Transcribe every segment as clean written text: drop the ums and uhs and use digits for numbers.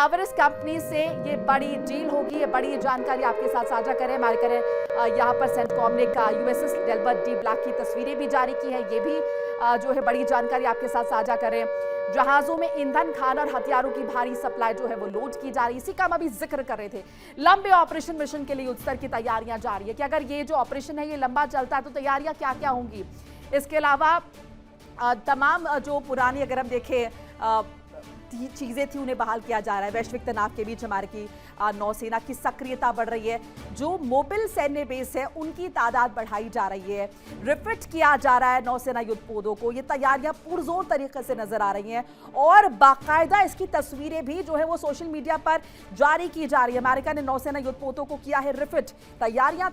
Powers company से ये बड़ी डील होगी, ये बड़ी जानकारी आपके साथ साझा करें। यहाँ पर सेंटकॉम ने यूएसएस डेल्बर्ट डी ब्लैक की तस्वीरें भी जारी की है, ये भी जो है बड़ी जानकारी आपके साथ साझा करें। जहाजों में ईंधन, खाना और हथियारों की भारी सप्लाई जो है वो लोड की जा रही है। इसी का हम अभी जिक्र कर रहे थे। लंबे ऑपरेशन मिशन के लिए युद्ध स्तर की तैयारियां जारी है कि अगर ये जो ऑपरेशन है ये लंबा चलता है तो तैयारियां क्या क्या होंगी। इसके अलावा तमाम जो पुरानी अगर हम देखें चीजें थी उन्हें बहाल किया जा रहा है। वैश्विक तनाव के बीच हमारे की नौसेना की सक्रियता बढ़ रही है। जो मोबिल सैन्य बेस है उनकी तादाद बढ़ाई जा रही है। रिफिट किया जा रहा है नौसेना युद्धपोतों को। ये तैयारियां पुरजोर तरीके से नजर आ रही हैं और बाकायदा इसकी तस्वीरें भी जो है वो सोशल मीडिया पर जारी की जा रही है। अमेरिका ने नौसेना युद्धपोतों को किया है रिफिट। तैयारियां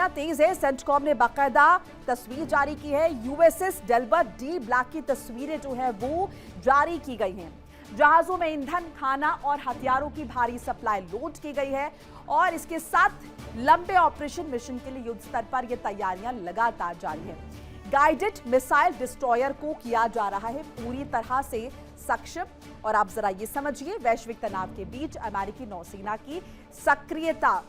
तेज है। सेंटकॉम ने बाकायदा तस्वीर जारी की है। यूएसएस डेल्बर्ट डी ब्लैक की तस्वीरें जो है वो जारी की गई हैं। जहाजों में ईंधन, खाना और हथियारों की भारी सप्लाई लोड की गई है और इसके साथ लंबे ऑपरेशन मिशन के लिए युद्ध स्तर पर यह तैयारियां लगातार जारी है। गाइडेड मिसाइल डिस्ट्रॉयर को किया जा रहा है पूरी तरह से सक्षम। और आप जरा ये समझिए, वैश्विक तनाव के बीच अमेरिकी नौसेना की सक्रियता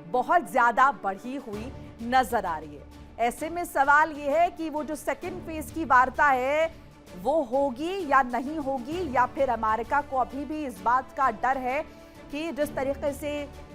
बहुत ज्यादा बढ़ी हुई नजर आ रही है। ऐसे में सवाल यह है कि वो जो सेकंड फेज की वार्ता है वो होगी या नहीं होगी, या फिर अमेरिका को अभी भी इस बात का डर है कि जिस तरीके से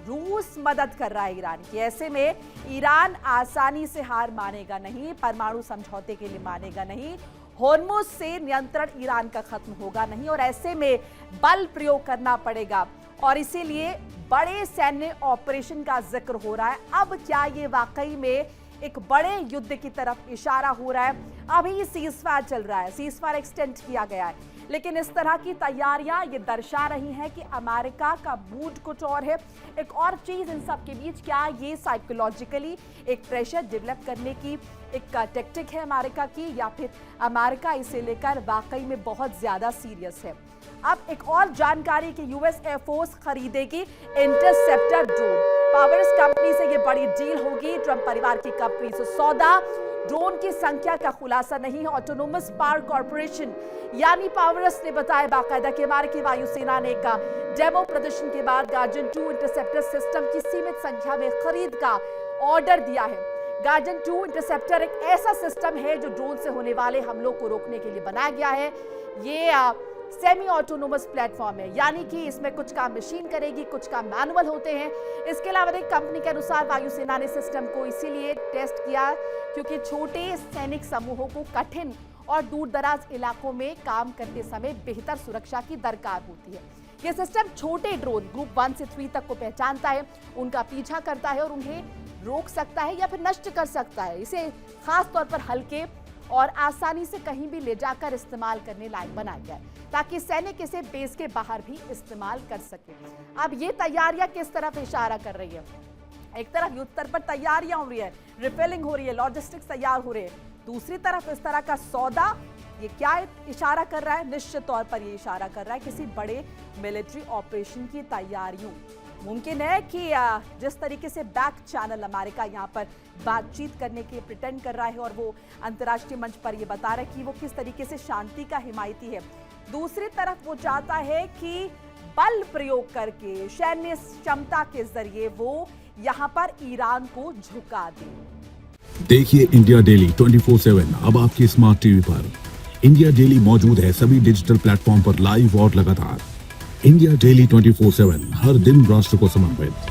रूस मदद कर रहा है ईरान की, ऐसे में ईरान आसानी से हार मानेगा नहीं, परमाणु समझौते के लिए मानेगा नहीं, होर्मुज से नियंत्रण ईरान का खत्म होगा नहीं और ऐसे में बल प्रयोग करना पड़ेगा। और इसीलिए बड़े सैन्य ऑपरेशन का जिक्र हो रहा है। अब क्या ये वाकई में एक बड़े युद्ध की तरफ इशारा हो रहा है? अभी सीजफायर चल रहा है, सीजफायर एक्सटेंड किया गया है, लेकिन इस तरह की तैयारियां ये दर्शा रही हैं कि अमेरिका का मूड कुछ और है। एक और चीज इन सब के बीच, क्या ये साइकोलॉजिकली एक प्रेशर डेवलप करने की एक टैक्टिक है अमेरिका की, या फिर अमेरिका इसे लेकर वाकई में बहुत ज्यादा सीरियस है? अब एक और जानकारी कि यूएस एयरफोर्स खरीदेगी इंटरसेप्टर ड्रोन। पावरस कंपनी से ये बड़ी डील होगी। ट्रंप परिवार की कंपनी से सौदा। ड्रोन की संख्या का खुलासा नहीं है। ऑटोनोमस पावर कॉर्पोरेशन यानी पावरस ने बताया बाकायदा कि अमेरिकी वायुसेना ने एक डेमो प्रदर्शन के बाद गार्डियन 2 इंटरसेप्टर सिस्टम की सीमित संख्या में खरीद का ऑर्डर दिया है। गार्डियन 2 इंटरसेप्टर एक ऐसा सिस्टम है जो ड्रोन से होने वाले हमलों को रोकने के लिए बनाया गया है। ये सेमी ऑटोनोमस प्लेटफॉर्म है, यानी कि इसमें कुछ काम मशीन करेगी, कुछ काम मैनुअल होते हैं। इसके अलावा एक कंपनी के अनुसार वायुसेना ने सिस्टम को इसीलिए टेस्ट किया क्योंकि छोटे सैनिक समूहों को कठिन और दूर दराज इलाकों में काम करते समय बेहतर सुरक्षा की दरकार होती है। यह सिस्टम छोटे ड्रोन ग्रुप 1 से 3 तक को पहचानता है, उनका पीछा करता है और उन्हें रोक सकता है या फिर नष्ट कर सकता है। इसे खास तौर पर हल्के और आसानी से कहीं भी ले जाकर इस्तेमाल करने लायक बनाया गया है ताकि सैनिक इसे बेस के बाहर भी इस्तेमाल कर सके। अब ये तैयारियां किस तरफ इशारा कर रही है? एक तरफ युद्ध स्तर पर तैयारियां हो रही है, रिफिलिंग हो रही है, लॉजिस्टिक्स तैयार हो रहे हैं। दूसरी तरफ इस तरह का सौदा, ये क्या इशारा कर रहा है? निश्चित तौर पर ये इशारा कर रहा है किसी बड़े मिलिट्री ऑपरेशन की तैयारियों। मुमकिन है कि जिस तरीके से बैक चैनल अमेरिका यहाँ पर बातचीत करने के प्रिटेंड कर रहा है और वो अंतर्राष्ट्रीय मंच पर ये बता रहा है कि वो किस तरीके से शांति का हिमायती है, दूसरी तरफ वो चाहता है कि बल प्रयोग करके सैन्य क्षमता के जरिए वो यहाँ पर ईरान को झुका दे। देखिए इंडिया डेली 24/7 अब आपके स्मार्ट टीवी पर। इंडिया डेली मौजूद है सभी डिजिटल प्लेटफॉर्म पर लाइव और लगातार। इंडिया डेली 24/7 हर दिन राष्ट्र को समर्पित।